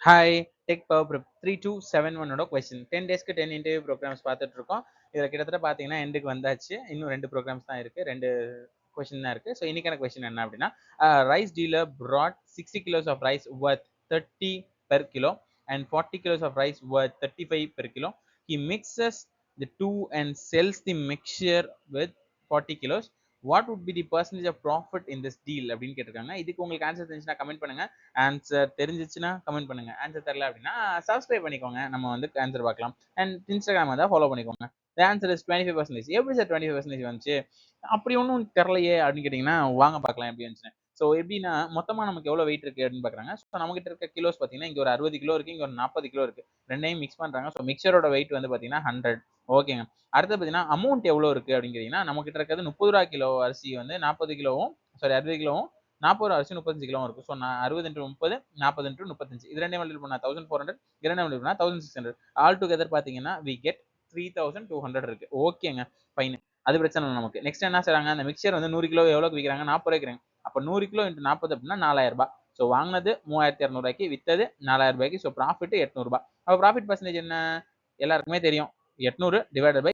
Hi tech power prep 3271 question 10 டேஸ்க்கு 10 interview programs பார்த்துட்டு இருக்கோம். இதில் கிட்டத்தட்ட பார்த்தீங்கன்னா எண்டுக்கு வந்தாச்சு. இன்னும் 2 ப்ரோக்ராம்ஸ் தான் இருக்கு. 2 கொஸ்டின் தான் இருக்கு. ஸோ இன்னைக்கான கொஸ்டின் என்ன அப்படின்னா, rice dealer brought 60 kilos of rice worth 30 per kilo and 40 kilos of rice worth 35 per kilo. He mixes the two and sells the mixture with 40 kilos. What would be the percentage of profit in this deal அப்படின்னு கேட்டிருக்காங்க. இதுக்கு உங்களுக்கு answer தெரிஞ்சுன்னா comment பண்ணுங்க. Answer தெரிஞ்சிச்சுன்னா comment பண்ணுங்க. Answer தெரியல அப்படின்னா சப்ஸ்கிரைப் பண்ணிக்கோங்க. நம்ம வந்து ஆன்சர் பார்க்கலாம். அண்ட் இன்ஸ்டாகிராம் தான் ஃபாலோ பண்ணிக்கோங்க. Answer is 25%. எப்படி சார் 25% வந்துச்சு? அப்படி ஒன்றும் தெரியலையே அப்படின்னு கேட்டிங்கன்னா வாங்க பார்க்கலாம் எப்படி வந்துச்சு. ஸோ எப்படின்னா மொத்தமாக நமக்கு எவ்வளோ வெயிட் இருக்கு அப்படின்னு பார்க்குறாங்க. ஸோ நம்மகிட்ட இருக்க கிலோஸ் பார்த்தீங்கன்னா இங்கே ஒரு 60 கிலோ இருக்கு, இங்கே ஒரு 40 கிலோ இருக்கு. ரெண்டையும் மிக்ஸ் பண்ணுறாங்க. ஸோ மிக்சரோட வெயிட் வந்து பார்த்தீங்கன்னா 100. ஓகேங்க. அடுத்து பார்த்தீங்கன்னா அமௌண்ட் எவ்வளோ இருக்கு அப்படின்னு கேட்டிங்கன்னா நம்மகிட்ட இருக்கிறது 30 ரூபா கிலோ அரிசி வந்து 40 கிலோவும் 60 கிலோவும் 40 ரூபா அரிசி 35 கிலோ இருக்கும். ஸோ 60 into 30 40 into 35 இது ரெண்டையும் மல்டிபிள் பண்ணா 1400, இது ரெண்டையும் மல்டிபிள் பண்ணா 1600. ஆல் டுகெதர் பார்த்தீங்கன்னா வி கெட் 3200 இருக்கு. ஓகேங்க, ஃபைன். அது பிரச்சனை இல்லை நமக்கு. நெக்ஸ்ட் என்ன செய்றாங்க, அந்த மிக்சர் வந்து 100 கிலோ எவ்வளோக்கு விற்கிறாங்க? 40 ரூபாய்க்கு விற்கிறாங்க. அப்போ 100 கிலோ இன்ட்டு 40 அப்படின்னா 4000 ரூபாய். ஸோ வாங்கினது 3200 ரூபாய்க்கு, வித்தது 4000 ரூபாய்க்கு. ஸோ ப்ராஃபிட் 800 ரூபாய். அப்போ ப்ராஃபிட் பர்சன்டேஜ் என்ன? எல்லாருக்குமே தெரியும். 800 டிவைடட் பை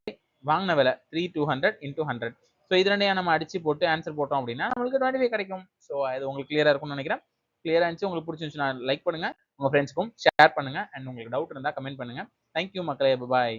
வாங்கின விலை 3200 into 100. ஸோ இது ரெண்டையும் நம்ம அடிச்சு போட்டு ஆன்சர் போட்டோம் அப்படின்னா நம்மளுக்கு 25 கிடைக்கும். ஸோ அது உங்களுக்கு கிளியரா இருக்கும்னு நினைக்கிறேன். கிளியரா இருந்துச்சு, உங்களுக்கு பிடிச்சிருந்துச்சுன்னா லைக் பண்ணுங்க, உங்க ஃப்ரெண்ட்ஸ்க்கும் ஷேர் பண்ணுங்க, அண்ட் உங்களுக்கு டவுட் இருந்தா கமெண்ட் பண்ணுங்க. தேங்க்யூ மக்களே, பாய்.